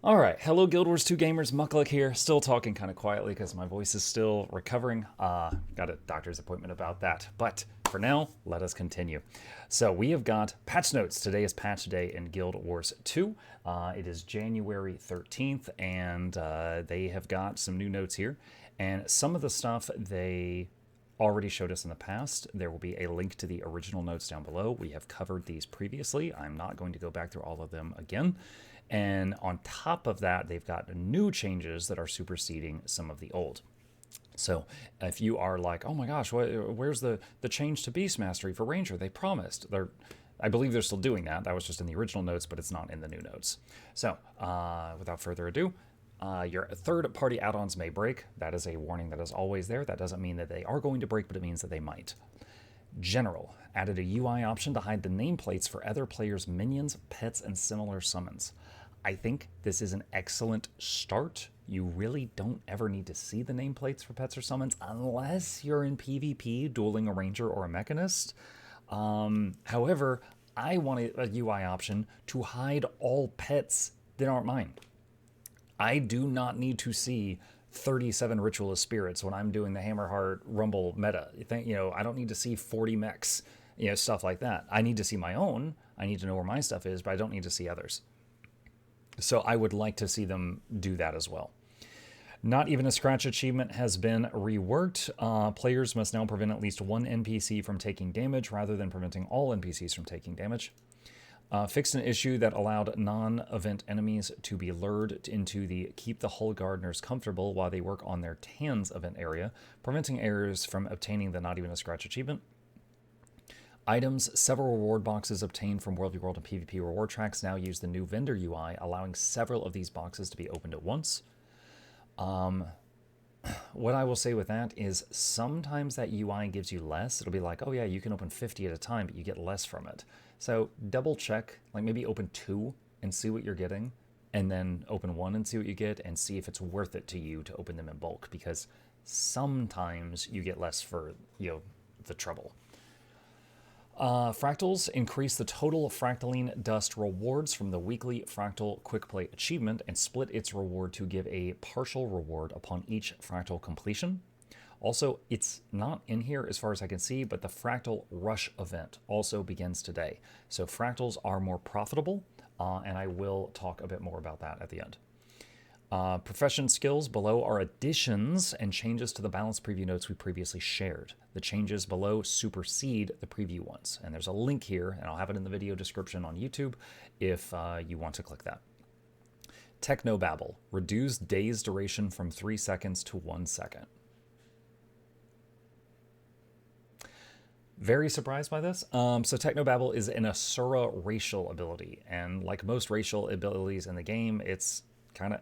All right, hello Guild Wars 2 gamers, Muckluck here, still talking kind of quietly because my voice is still recovering. Got a doctor's appointment about that, but for now, let us continue. So we have got patch notes. Today is patch day in Guild Wars 2. It is January 13th, and they have got some new notes here. And some of the stuff they already showed us in the past. There will be a link to the original notes down below. We have covered these previously. I'm not going to go back through all of them again. And on top of that, they've got new changes that are superseding some of the old. So if you are like, oh my gosh, where's the change to Beast Mastery for Ranger? They promised. I believe they're still doing that. That was just in the original notes, but it's not in the new notes. So without further ado, your third-party add-ons may break. That is a warning that is always there. That doesn't mean that they are going to break, but it means that they might. General added a UI option to hide the nameplates for other players' minions, pets, and similar summons. I think this is an excellent start. You really don't ever need to see the nameplates for pets or summons unless you're in PvP dueling a ranger or a mechanist. However, I want a UI option to hide all pets that aren't mine. I do not need to see 37 Ritualist Spirits when I'm doing the Hammerheart Rumble meta. I don't need to see 40 mechs, stuff like that. I need to see my own. I need to know where my stuff is, but I don't need to see others. So I would like to see them do that as well. Not even a scratch achievement has been reworked. Players must now prevent at least one NPC from taking damage rather than preventing all NPCs from taking damage. Fixed an issue that allowed non-event enemies to be lured into the Keep the Hull Gardeners comfortable while they work on their Tans event area, preventing errors from obtaining the Not Even a Scratch achievement. Items, several reward boxes obtained from World v World and PvP reward tracks now use the new vendor UI, allowing several of these boxes to be opened at once. What I will say with that is sometimes that UI gives you less. It'll be like, oh yeah, you can open 50 at a time, but you get less from it. So double check, like maybe open 2 and see what you're getting, and then open 1 and see what you get, and see if it's worth it to you to open them in bulk, because sometimes you get less for, the trouble. Fractals increase the total Fractaline Dust rewards from the weekly Fractal Quick Play achievement and split its reward to give a partial reward upon each Fractal completion. Also, it's not in here as far as I can see, but the Fractal Rush event also begins today. So Fractals are more profitable, and I will talk a bit more about that at the end. Profession skills below are additions and changes to the balance preview notes we previously shared. The changes below supersede the preview ones. And there's a link here, and I'll have it in the video description on YouTube if you want to click that. Technobabble. Reduce day's duration from 3 seconds to 1 second. Very surprised by this. So Technobabble is an Asura racial ability. And like most racial abilities in the game, it's kind of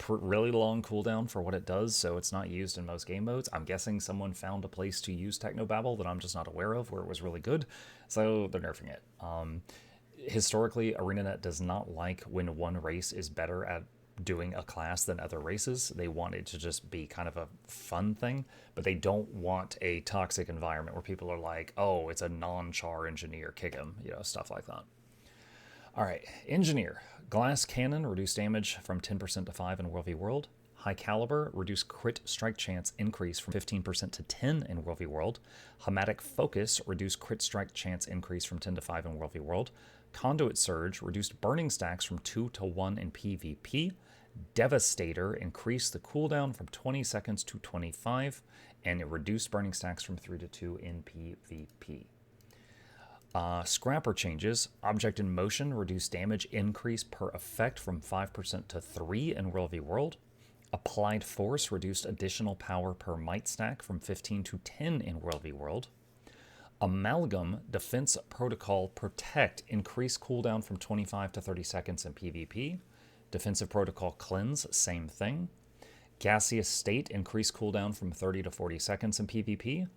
really long cooldown for what it does, so it's not used in most game modes. I'm guessing someone found a place to use Technobabble that I'm just not aware of where it was really good, so they're nerfing it. Historically, ArenaNet does not like when one race is better at doing a class than other races. They want it to just be kind of a fun thing, but they don't want a toxic environment where people are like, oh, it's a non-char engineer, kick him, stuff like that. All right, Engineer. Glass Cannon, reduce damage from 10% to 5 in World v World. High Caliber, reduce crit strike chance increase from 15% to 10 in World v World. Hematic Focus, reduce crit strike chance increase from 10 to 5 in World v World. Conduit Surge, reduced burning stacks from 2 to 1 in PvP. Devastator, increase the cooldown from 20 seconds to 25. And it reduced burning stacks from 3 to 2 in PvP. Scrapper changes. Object in motion, reduce damage increase per effect from 5% to 3 in World v World. Applied force, reduced additional power per might stack from 15 to 10 in World v World. Amalgam, defense protocol protect, increase cooldown from 25 to 30 seconds in PvP. Defensive protocol cleanse, same thing. Gaseous state, increase cooldown from 30 to 40 seconds in PvP.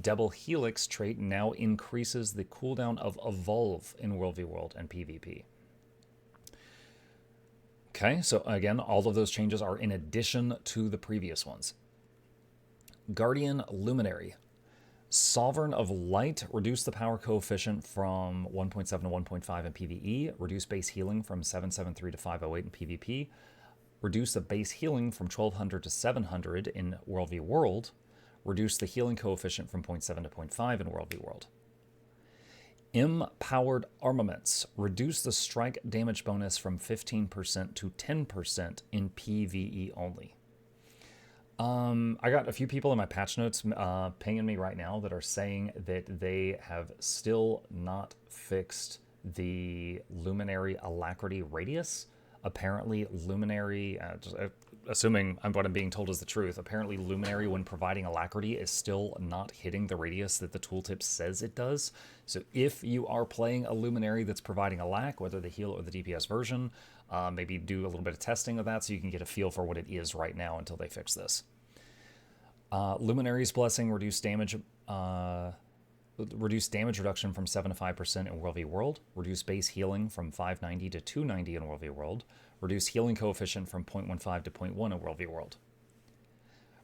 Double Helix trait now increases the cooldown of Evolve in World v World and PvP. Okay, so again, all of those changes are in addition to the previous ones. Guardian Luminary. Sovereign of Light, reduce the power coefficient from 1.7 to 1.5 in PvE, reduce base healing from 773 to 508 in PvP, reduce the base healing from 1200 to 700 in World v World, reduce the healing coefficient from 0.7 to 0.5 in World v World. Empowered Armaments, reduce the strike damage bonus from 15% to 10% in PvE only. I got a few people in my patch notes pinging me right now that are saying that they have still not fixed the Luminary Alacrity Radius. Apparently, Luminary, assuming what I'm being told is the truth, apparently Luminary, when providing Alacrity, is still not hitting the radius that the tooltip says it does. So if you are playing a Luminary that's providing Alac, whether the heal or the DPS version, maybe do a little bit of testing of that so you can get a feel for what it is right now until they fix this. Luminary's Blessing, reduce damage reduction from 7 to 5% in World v World, reduce base healing from 590 to 290 in World v World, reduce healing coefficient from 0.15 to 0.1 in World v World.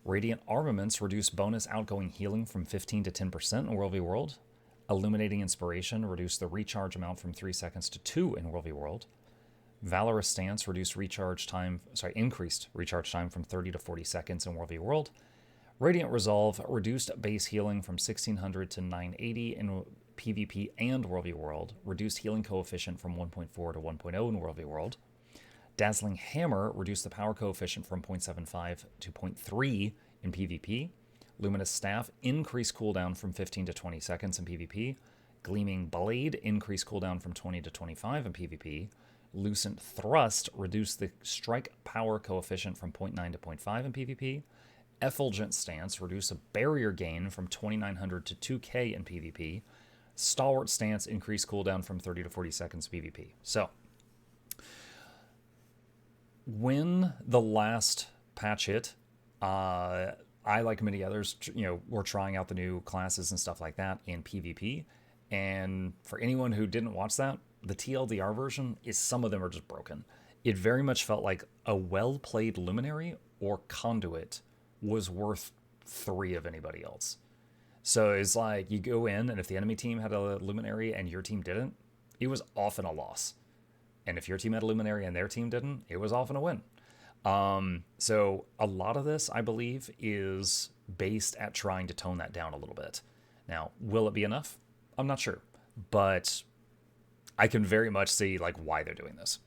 Radiant Armaments, reduce bonus outgoing healing from 15 to 10% in World v World. Illuminating Inspiration, reduce the recharge amount from 3 seconds to 2 in World v World. Valorous Stance, increased recharge time from 30 to 40 seconds in World v World. Radiant Resolve, reduced base healing from 1600 to 980 in PvP and World v World, reduced healing coefficient from 1.4 to 1.0 in World v World. Dazzling Hammer, reduced the power coefficient from 0.75 to 0.3 in PvP. Luminous Staff, increased cooldown from 15 to 20 seconds in PvP. Gleaming Blade, increased cooldown from 20 to 25 in PvP. Lucent Thrust, reduced the strike power coefficient from 0.9 to 0.5 in PvP. Effulgent Stance, reduce a barrier gain from 2900 to 2k in PvP. Stalwart Stance, increase cooldown from 30 to 40 seconds PvP. So, when the last patch hit, I, like many others, were trying out the new classes and stuff like that in PvP. And for anyone who didn't watch that, the TLDR version some of them are just broken. It very much felt like a well-played Luminary or Conduit was worth 3 of anybody else. So it's like you go in, and if the enemy team had a Luminary and your team didn't, it was often a loss. And if your team had a Luminary and their team didn't, it was often a win. So a lot of this, I believe, is based at trying to tone that down a little bit. Now, will it be enough? I'm not sure. But I can very much see why they're doing this.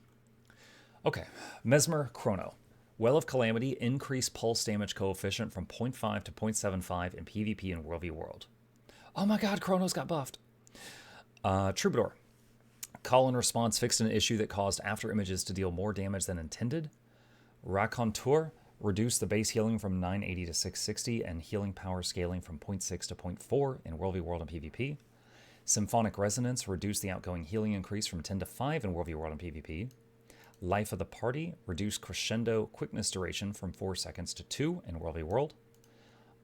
Okay, Mesmer Chrono. Well of Calamity, increase pulse damage coefficient from 0.5 to 0.75 in PvP and World v World. Oh my god, Chronos got buffed. Troubadour. Call and response fixed an issue that caused after images to deal more damage than intended. Raconteur, reduce the base healing from 980 to 660 and healing power scaling from 0.6 to 0.4 in World v World and PvP. Symphonic Resonance, reduce the outgoing healing increase from 10 to 5 in World v World and PvP. Life of the Party, reduce crescendo quickness duration from 4 seconds to 2 in World v World.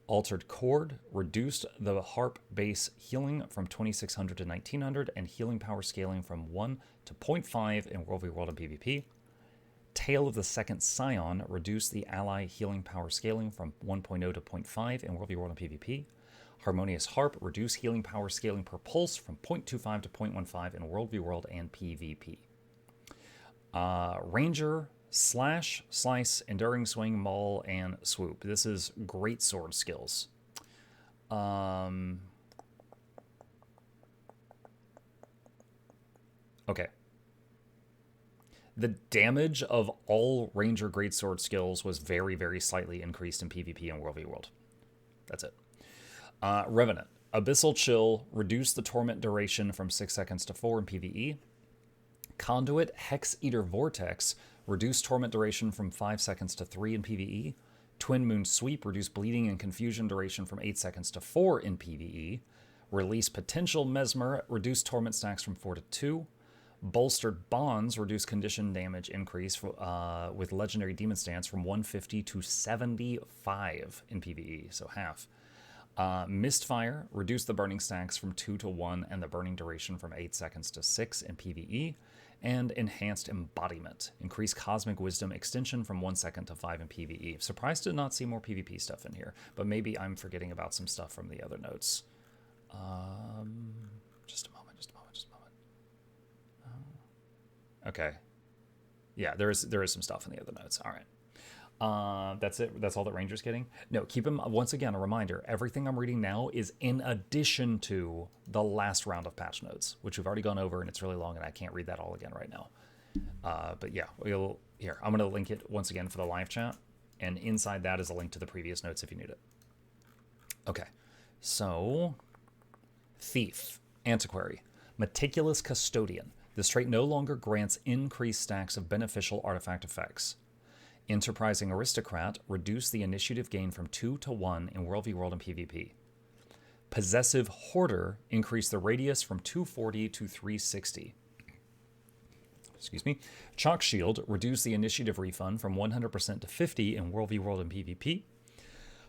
Altered Chord, reduced the harp base healing from 2600 to 1900 and healing power scaling from 1 to 0.5 in World v World and PvP. Tale of the Second Scion, reduced the ally healing power scaling from 1.0 to 0.5 in World v World and PvP. Harmonious Harp, reduce healing power scaling per pulse from 0.25 to 0.15 in World v World and PvP. Ranger, Slash, Slice, Enduring Swing, Maul, and Swoop. This is great sword skills. Okay. The damage of all Ranger Greatsword skills was very, very slightly increased in PvP and World v World. That's it. Revenant. Abyssal Chill, reduce the torment duration from 6 seconds to 4 in PvE. Conduit, Hex Eater Vortex, reduce torment duration from 5 seconds to 3 in PvE. Twin Moon Sweep, reduce bleeding and confusion duration from 8 seconds to 4 in PvE. Release Potential Mesmer, reduce torment stacks from 4 to 2. Bolstered Bonds, reduce condition damage increase with Legendary Demon Stance from 150 to 75 in PvE, so half. Mistfire, reduce the burning stacks from 2 to 1 and the burning duration from 8 seconds to 6 in PvE. And Enhanced Embodiment, increase Cosmic Wisdom extension from 1 second to 5 in PvE. Surprised to not see more PvP stuff in here, but maybe I'm forgetting about some stuff from the other notes. Just a moment. Okay. Yeah, there is some stuff in the other notes. All right. That's it. That's all that Ranger's getting. No, keep him once again. A reminder: everything I'm reading now is in addition to the last round of patch notes, which we've already gone over, and it's really long, and I can't read that all again right now. But yeah, here I'm going to link it once again for the live chat, and inside that is a link to the previous notes if you need it. Okay, so Thief, Antiquary, Meticulous Custodian. This trait no longer grants increased stacks of beneficial artifact effects. Enterprising Aristocrat, reduce the initiative gain from 2 to 1 in World v World and PvP. Possessive Hoarder, increase the radius from 240 to 360. Excuse me. Chalk Shield, reduce the initiative refund from 100% to 50 in World v World and PvP.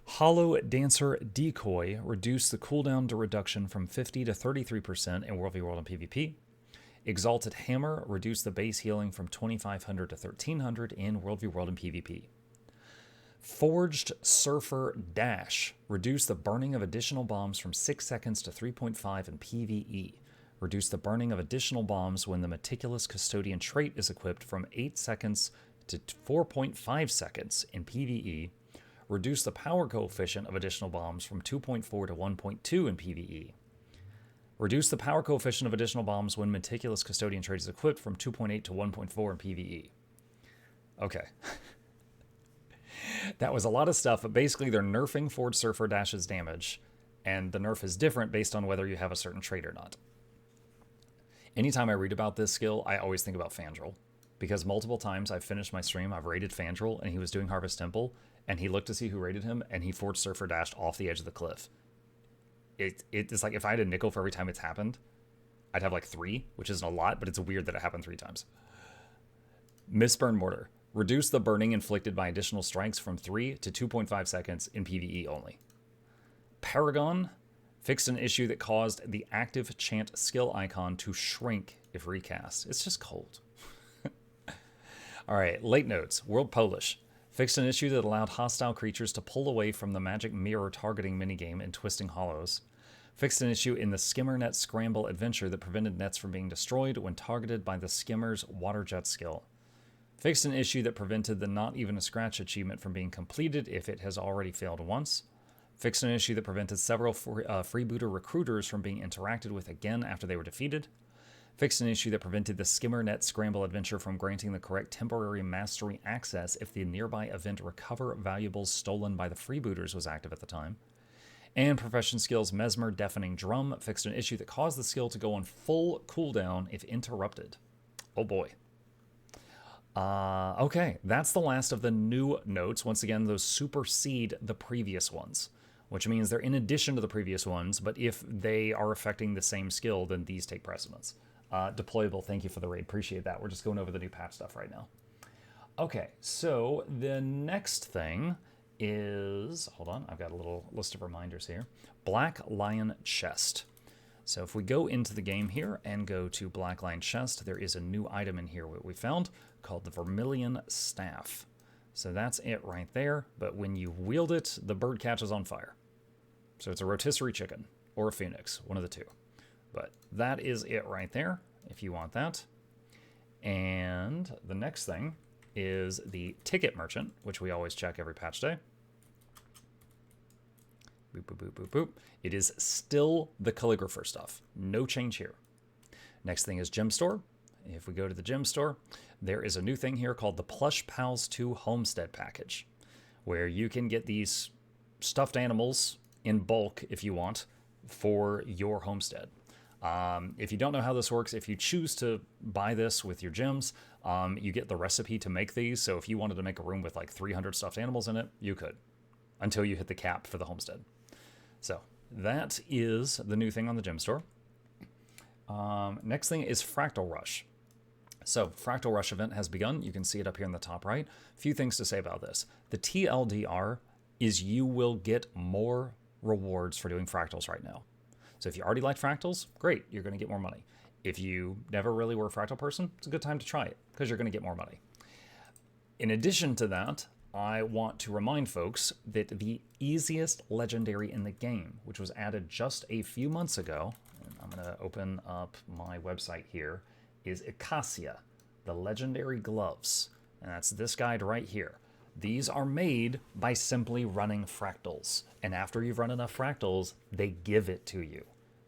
Hollow Dancer Decoy, reduce the cooldown to reduction from 50 to 33% in World v World and PvP. Exalted Hammer, reduce the base healing from 2500 to 1300 in World v World and PvP. Forged Surfer Dash, reduce the burning of additional bombs from 6 seconds to 3.5 in PvE. Reduce the burning of additional bombs when the Meticulous Custodian trait is equipped from 8 seconds to 4.5 seconds in PvE. Reduce the power coefficient of additional bombs from 2.4 to 1.2 in PvE. Reduce the power coefficient of additional bombs when Meticulous Custodian trait is equipped from 2.8 to 1.4 in PvE. Okay. That was a lot of stuff, but basically they're nerfing Forged Surfer Dash's damage, and the nerf is different based on whether you have a certain trait or not. Anytime I read about this skill, I always think about Fandral, because multiple times I've finished my stream, I've raided Fandral, and he was doing Harvest Temple, and he looked to see who raided him, and he Forged Surfer Dashed off the edge of the cliff. It's like if I had a nickel for every time it's happened, I'd have like 3, which isn't a lot, but it's weird that it happened 3 times. Mistburn Mortar. Reduce the burning inflicted by additional strikes from 3 to 2.5 seconds in PvE only. Paragon. Fixed an issue that caused the active chant skill icon to shrink if recast. It's just cold. All right, late notes. World Polish. Fixed an issue that allowed hostile creatures to pull away from the magic mirror targeting minigame in Twisting Hollows. Fixed an issue in the Skimmer Net Scramble adventure that prevented nets from being destroyed when targeted by the Skimmer's water jet skill. Fixed an issue that prevented the Not Even a Scratch achievement from being completed if it has already failed once. Fixed an issue that prevented several freebooter recruiters from being interacted with again after they were defeated. Fixed an issue that prevented the Skimmer Net Scramble adventure from granting the correct temporary mastery access if the nearby event Recover Valuables Stolen by the freebooters was active at the time. And Profession Skills Mesmer Deafening Drum fixed an issue that caused the skill to go on full cooldown if interrupted. Oh boy. Okay, that's the last of the new notes. Once again, those supersede the previous ones, which means they're in addition to the previous ones, but if they are affecting the same skill, then these take precedence. Deployable, thank you for the raid. Appreciate that. We're just going over the new patch stuff right now. Okay, so the next thing is, hold on, I've got a little list of reminders here. Black Lion Chest. So if we go into the game here and go to Black Lion Chest, there is a new item in here that we found called the Vermilion Staff. So that's it right there, but when you wield it, the bird catches on fire. So it's a rotisserie chicken or a phoenix, one of the two. But that is it right there, if you want that. And the next thing is the Ticket Merchant, which we always check every patch day. Boop, boop, boop, boop, boop. It is still the calligrapher stuff. No change here. Next thing is Gem Store. If we go to the Gem Store, there is a new thing here called the Plush Pals 2 Homestead Package, where you can get these stuffed animals in bulk, if you want, for your homestead. If you don't know how this works, if you choose to buy this with your gems, you get the recipe to make these. So if you wanted to make a room with like 300 stuffed animals in it, you could, until you hit the cap for the homestead. So that is the new thing on the Gem Store. Next thing is Fractal Rush. So Fractal Rush event has begun. You can see it up here in the top right. A few things to say about this. The TLDR is you will get more rewards for doing fractals right now. So if you already like fractals, great, you're going to get more money. If you never really were a fractal person, it's a good time to try it because you're going to get more money. In addition to that, I want to remind folks that the easiest legendary in the game, which was added just a few months ago, and I'm going to open up my website here, is Acacia, the legendary gloves. And that's this guide right here. These are made by simply running fractals. And after you've run enough fractals, they give it to you.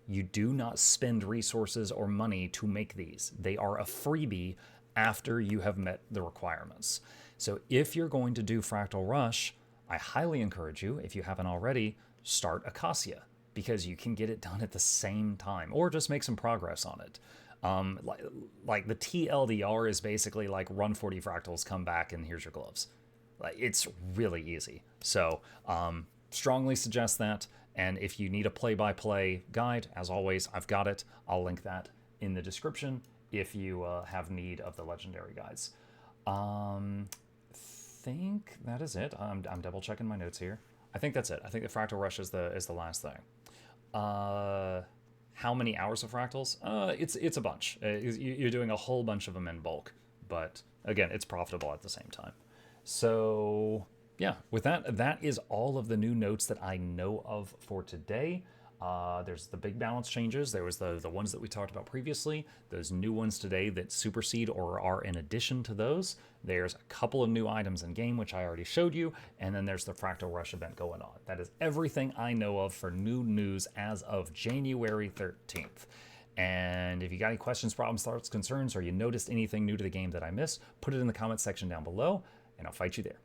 You do not spend resources or money to make these. They are a freebie after you have met the requirements. So if you're going to do Fractal Rush, I highly encourage you, if you haven't already, start Acacia, because you can get it done at the same time, or just make some progress on it. Like the TLDR is basically like run 40 fractals, come back, and here's your gloves. Like, it's really easy. So strongly suggest that. And if you need a play-by-play guide, as always, I've got it. I'll link that in the description if you have need of the legendary guides. Think that is it. I'm double checking my notes here. I think that's it. I think the Fractal Rush is the last thing. How many hours of fractals? It's a bunch. You're doing a whole bunch of them in bulk, but again, it's profitable at the same time. So yeah, with that, that is all of the new notes that I know of for today. There's the big balance changes. There was the ones that we talked about previously. Those new ones today that supersede or are in addition to those. There's a couple of new items in game, which I already showed you. And then there's the Fractal Rush event going on. That is everything I know of for new news as of January 13th. And if you got any questions, problems, thoughts, concerns, or you noticed anything new to the game that I missed, put it in the comments section down below, and I'll fight you there.